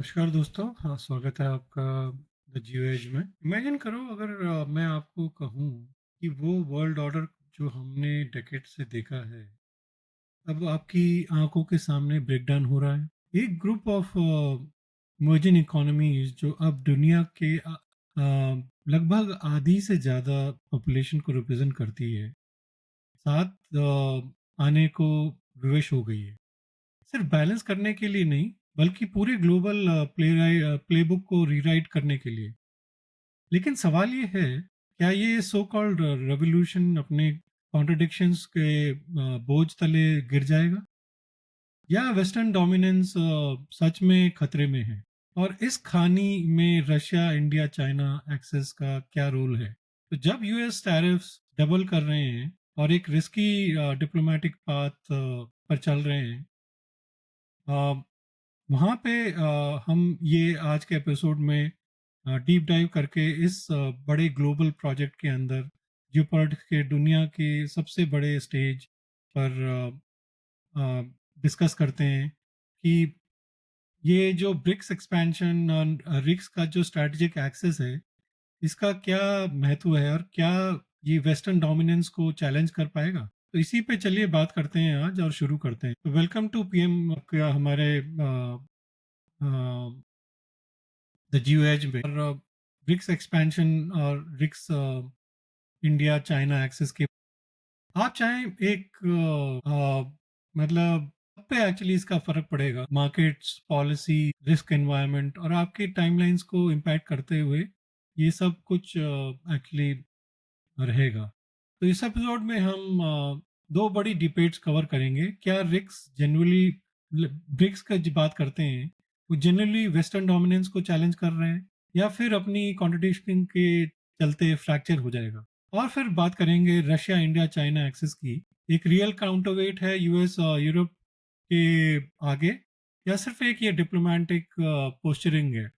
नमस्कार दोस्तों। हाँ, स्वागत है आपका द जियो एज में। इमेजिन करो अगर मैं आपको कहूँ कि वो वर्ल्ड ऑर्डर जो हमने डेकेड से देखा है, अब आपकी आंखों के सामने ब्रेकडाउन हो रहा है। एक ग्रुप ऑफ इमर्जिंग इकोनॉमीज जो अब दुनिया के लगभग आधी से ज़्यादा पॉपुलेशन को रिप्रेजेंट करती है, साथ आने को विवश हो गई है। सिर्फ बैलेंस करने के लिए नहीं, बल्कि पूरे ग्लोबल प्लेबुक को रीराइट करने के लिए। लेकिन सवाल ये है, क्या ये सो कॉल्ड रेवोल्यूशन अपने कॉन्ट्रडिक्शंस के बोझ तले गिर जाएगा, या वेस्टर्न डोमिनेंस सच में खतरे में है? और इस खानी में रशिया, इंडिया, चाइना एक्सेस का क्या रोल है? तो जब यूएस टैरिफ्स डबल कर रहे हैं और एक रिस्की डिप्लोमेटिक पाथ पर चल रहे हैं, वहाँ पे हम ये आज के एपिसोड में डीप डाइव करके इस बड़े ग्लोबल प्रोजेक्ट के अंदर जियोपॉलिटिक्स के दुनिया के सबसे बड़े स्टेज पर डिस्कस करते हैं कि ये जो ब्रिक्स एक्सपेंशन और रिक्स का जो स्ट्रेटेजिक एक्सेस है, इसका क्या महत्व है और क्या ये वेस्टर्न डोमिनेंस को चैलेंज कर पाएगा? तो इसी पे चलिए बात करते हैं आज और शुरू करते हैं। तो वेलकम टू पीएम का हमारे द जियो एज में, और ब्रिक्स एक्सपेंशन और रिक्स इंडिया चाइना एक्सेस के आप चाहें एक मतलब कब पे एक्चुअली इसका फर्क पड़ेगा, मार्केट्स, पॉलिसी, रिस्क एनवायरनमेंट और आपके टाइमलाइंस को इम्पैक्ट करते हुए, ये सब कुछ एक्चुअली रहेगा। तो इस एपिसोड में हम दो बड़ी डिबेट्स कवर करेंगे। क्या रिक्स जनरली, ब्रिक्स का जो बात करते हैं, वो जनरली वेस्टर्न डोमिनेंस को चैलेंज कर रहे हैं, या फिर अपनी कॉन्ट्रडिक्शन के चलते फ्रैक्चर हो जाएगा? और फिर बात करेंगे रशिया, इंडिया, चाइना एक्सिस की। एक रियल काउंटरवेट है यूएस और यूरोप के आगे, या सिर्फ एक ये डिप्लोमेटिक पोस्चरिंग है?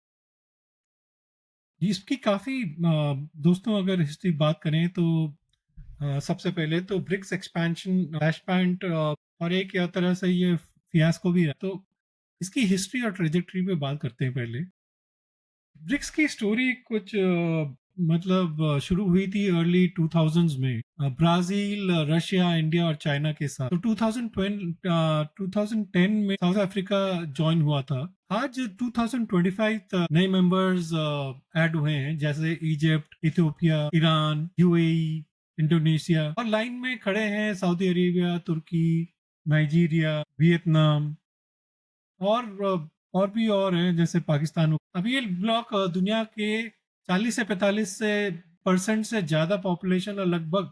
इसकी काफ़ी दोस्तों, अगर हिस्ट्री बात करें तो सबसे पहले तो ब्रिक्स एक्सपेंशन फ्लैश पॉइंट और एक या तरह से ये फियास्को भी है। तो इसकी हिस्ट्री और ट्रेजेक्टरी पे बात करते हैं पहले। ब्रिक्स की स्टोरी कुछ मतलब शुरू हुई थी अर्ली 2000s में, ब्राजील, रशिया, इंडिया और चाइना के साथ। तो 2010 में साउथ अफ्रीका ज्वाइन हुआ था। आज 2025 तक नए मेंबर्स ऐड हुए हैं, जैसे Egypt, Ethiopia, Iran, UAE, Indonesia, और लाइन में खड़े हैं सऊदी अरेबिया, तुर्की, नाइजीरिया, वियतनाम, और और भी और हैं जैसे पाकिस्तान। अब ये ब्लॉक दुनिया के 40 से 45 से परसेंट से ज्यादा पॉपुलेशन और लगभग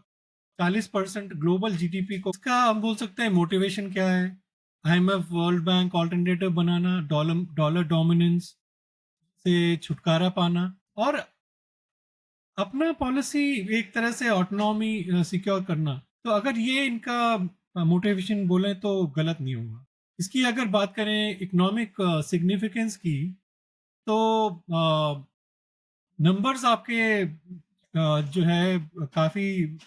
40% ग्लोबल जीडीपी को, इसका हम बोल सकते हैं मोटिवेशन क्या है? आईएमएफ, वर्ल्ड बैंक, ऑल्टरनेटिव बनाना, डॉलर डॉलर डोमिनेंस से छुटकारा पाना, और अपना पॉलिसी एक तरह से ऑटोनॉमी सिक्योर करना। तो अगर ये इनका मोटिवेशन बोले तो गलत नहीं होगा। इसकी अगर बात करें इकोनॉमिक सिग्निफिकेंस की, तो नंबर्स आपके जो है काफी,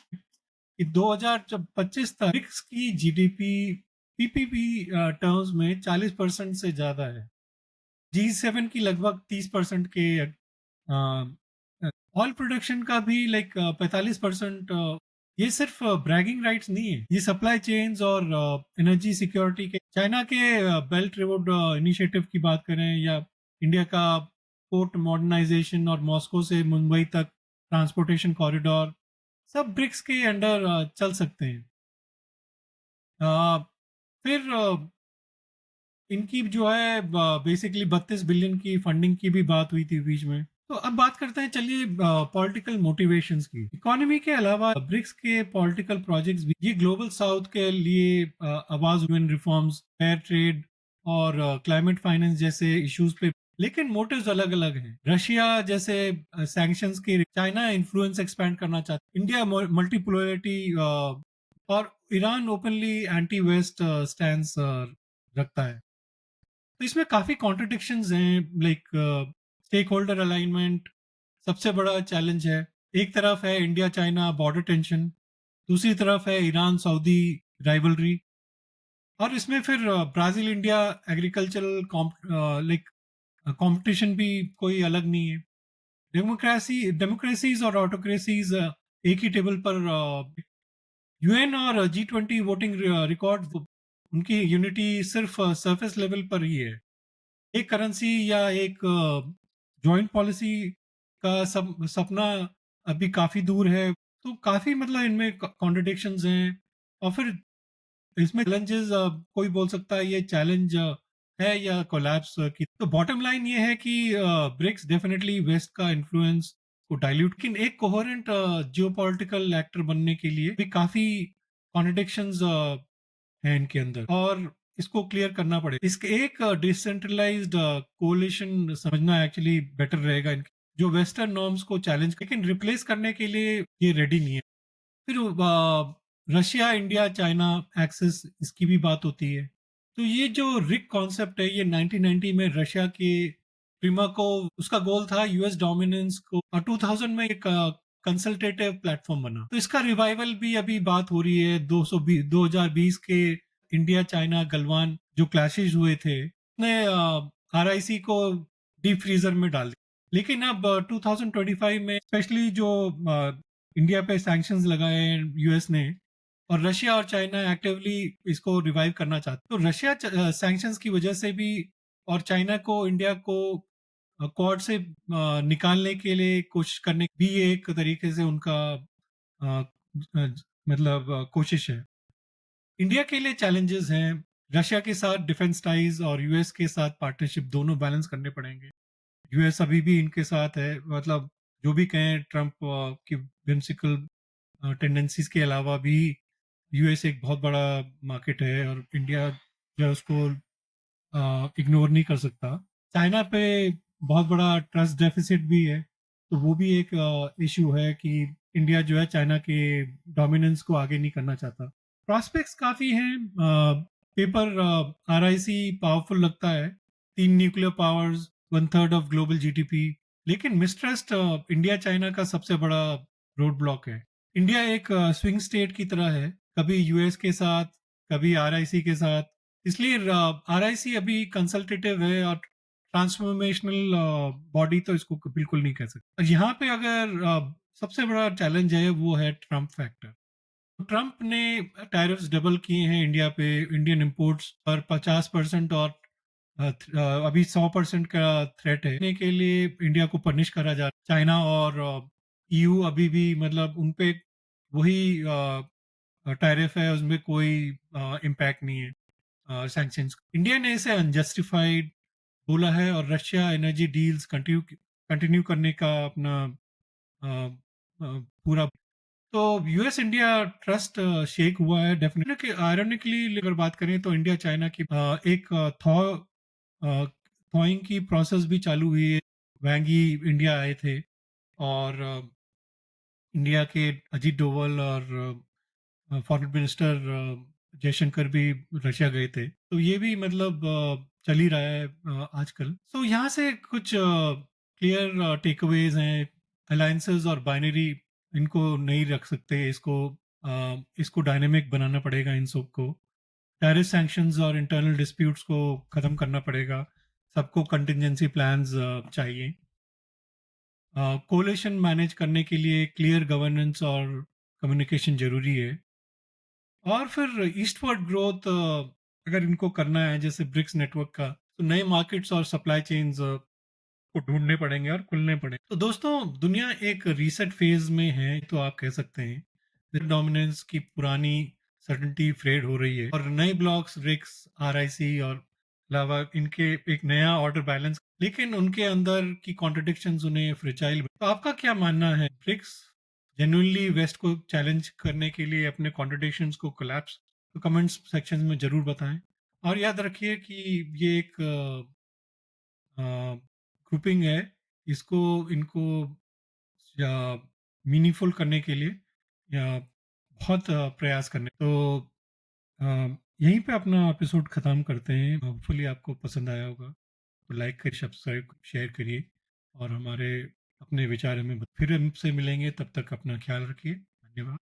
कि 2025 तक ब्रिक्स की जीडीपी पीपीपी टर्म्स में 40% से ज्यादा है। G7 की लगभग 30% के, ऑयल प्रोडक्शन का भी लाइक 45%। ये सिर्फ ब्रैगिंग राइट्स नहीं है, ये सप्लाई चेन्स और एनर्जी सिक्योरिटी के। चाइना के बेल्ट रोड इनिशिएटिव की बात करें, या इंडिया का पोर्ट मॉडर्नाइजेशन और मॉस्को से मुंबई तक ट्रांसपोर्टेशन कॉरिडोर, सब ब्रिक्स के अंडर चल सकते हैं। फिर इनकी जो है बेसिकली 32 बिलियन की फंडिंग की भी बात हुई थी बीच में। तो अब बात करते हैं, चलिए, पॉलिटिकल मोटिवेशंस की। इकोनॉमी के अलावा ब्रिक्स के पॉलिटिकल प्रोजेक्ट्स भी, ये ग्लोबल साउथ के लिए आवाज, ह्यूमन रिफॉर्म्स, फेयर ट्रेड और क्लाइमेट फाइनेंस जैसे इश्यूज पे। लेकिन मोटिव्स अलग अलग हैं। रशिया जैसे सैंक्शंस के, चाइना इन्फ्लुएंस एक्सपैंड करना चाहता है, इंडिया मल्टीपोलरिटी, और Iran openly anti west stand रखता है। तो इसमें काफी कॉन्ट्रडिक्शंस हैं, लाइक स्टेक होल्डर अलाइनमेंट सबसे बड़ा चैलेंज है। एक तरफ है इंडिया चाइना बॉर्डर टेंशन, दूसरी तरफ है ईरान सऊदी राइवलरी, और इसमें फिर Brazil India agricultural like competition भी कोई अलग नहीं है। डेमोक्रेसीज़ और ऑटोक्रेसीज़ एक ही टेबल पर यूएन और G20 वोटिंग रिकॉर्ड उनकी यूनिटी सिर्फ सरफेस लेवल पर ही है। एक करेंसी या एक जॉइंट पॉलिसी का सपना अभी काफ़ी दूर है। तो काफ़ी मतलब इनमें कॉन्ट्रडिक्शंस हैं और फिर इसमें चैलेंजेस कोई बोल सकता है ये चैलेंज है या कोलैप्स की। तो बॉटम लाइन ये है कि ब्रिक्स डेफिनेटली वेस्ट का इन्फ्लुएंस को डाइल्यूट, लेकिन एक कोहेरेंट जियोपॉलिटिकल एक्टर बनने के लिए भी काफ़ी कॉन्ट्रडिक्शंस है इनके अंदर और इसको क्लियर करना पड़ेगा। इसके एक डिसेंट्रलाइज्ड कोalition समझना एक्चुअली बेटर रहेगा इनके, जो वेस्टर्न नॉर्म्स को चैलेंज लेकिन रिप्लेस करने के लिए ये रेडी नहीं है। फिर रशिया, इंडिया, चाइना एक्सेस इसकी भी बात होती है। तो ये जो रिक कॉन्सेप्ट है ये 1990 में रशिया के प्रिमाकोव उसका गोल था यूएस डोमिनेंस को, और 2000 में एक कंसल्टेटिव प्लेटफॉर्म बना। तो इसका रिवाइवल भी अभी बात हो रही है। 2020 के इंडिया चाइना गलवान जो क्लैशेस हुए थे ने आरआईसी को डीप फ्रीजर में डाल दिया। लेकिन अब 2025 में स्पेशली जो इंडिया पे सैंक्शंस लगाए हैं यूएस ने, और रशिया और चाइना एक्टिवली इसको रिवाइव करना चाहते, तो रशिया सैंक्शंस की वजह से भी और चाइना को इंडिया को क्वाड से निकालने के लिए कोशिश करने भी ये एक तरीके से उनका अ, मतलब कोशिश है। इंडिया के लिए चैलेंजेस हैं, रशिया के साथ डिफेंस टाइज और यूएस के साथ पार्टनरशिप दोनों बैलेंस करने पड़ेंगे। यूएस अभी भी इनके साथ है, मतलब जो भी कहें ट्रम्प की whimsical टेंडेंसीज के अलावा भी यूएस एक बहुत बड़ा मार्केट है और इंडिया जो है उसको इग्नोर नहीं कर सकता। चाइना पे बहुत बड़ा ट्रस्ट डेफिसिट भी है, तो वो भी एक इशू है कि इंडिया जो है चाइना के डोमिनेंस को आगे नहीं करना चाहता। प्रॉस्पेक्ट्स काफ़ी हैं। पेपर आरआईसी पावरफुल लगता है, 3 nuclear powers, 1/3 of global GDP, लेकिन मिसट्रस्ट इंडिया चाइना का सबसे बड़ा रोड ब्लॉक है। इंडिया एक स्विंग स्टेट की तरह है, कभी यूएस के साथ, कभी आरआईसी के साथ। इसलिए आरआईसी अभी कंसल्टेटिव है और ट्रांसफॉर्मेशनल बॉडी तो इसको बिल्कुल नहीं कह सकते। और यहाँ पे अगर सबसे बड़ा चैलेंज है वो है ट्रम्प फैक्टर। ट्रम्प ने टैरिफ्स डबल किए हैं इंडिया पे, इंडियन इंपोर्ट्स पर 50% और अभी 100% का थ्रेट है के लिए इंडिया को पनिश करा जा रहा है। चाइना और ईयू अभी भी मतलब उन पे वही टैरिफ है, उसमें कोई इम्पैक्ट नहीं है सैंक्शंस। इंडिया ने इसे अनजस्टिफाइड बोला है और Russia energy deals continue continue करने का अपना पूरा। तो यूएस इंडिया ट्रस्ट शेक हुआ है डेफिनेटली। कि आयरनिकली अगर बात करें तो इंडिया चाइना की एक थॉइंग की प्रोसेस भी चालू हुई है। वैंगी इंडिया आए थे और इंडिया के अजीत डोवल और फॉरेन मिनिस्टर जयशंकर भी रशिया गए थे। तो ये भी मतलब चल ही रहा है आजकल। तो यहाँ से कुछ क्लियर टेकअवेज हैं। अलायंसेस और बाइनरी इनको नहीं रख सकते, इसको डायनेमिक बनाना पड़ेगा इन सब को। टैरिफ सैंक्शंस और इंटरनल डिस्प्यूट्स को खत्म करना पड़ेगा। सबको कंटिजेंसी प्लान्स चाहिए। कोलेशन मैनेज करने के लिए क्लियर गवर्नेंस और कम्युनिकेशन जरूरी है। और फिर ईस्टवर्ड ग्रोथ अगर इनको करना है जैसे ब्रिक्स नेटवर्क का, तो नए मार्केट्स और सप्लाई चेन्स को ढूंढने पड़ेंगे और खुलने पड़ेंगे। तो दोस्तों, दुनिया एक रीसेट फेज में है तो आप कह सकते हैं। डोमिनेंस की पुरानी सर्टेनिटी फ्रेड हो रही है और नए ब्लॉक्स रिक्स, आरआईसी और अलावा इनके एक नया ऑर्डर बैलेंस, लेकिन उनके अंदर की कॉन्ट्रडिक्शंस उन्हें फ्रिजाइल। तो आपका क्या मानना है? ब्रिक्स जेन्युइनली वेस्ट को चैलेंज करने के लिए अपने कॉन्ट्रडिक्शंस को कोलैप्स? तो कमेंट्स सेक्शन में जरूर बताएं और याद रखिए कि ये एक ग्रुपिंग है, इसको इनको या मीनिंगफुल करने के लिए या बहुत प्रयास करने। तो अ, यहीं पे अपना एपिसोड ख़त्म करते हैं। होपफुली आपको पसंद आया होगा। तो लाइक करिए, सब्सक्राइब शेयर करिए और हमारे अपने विचार हमें फिर हमसे मिलेंगे। तब तक अपना ख्याल रखिए। धन्यवाद।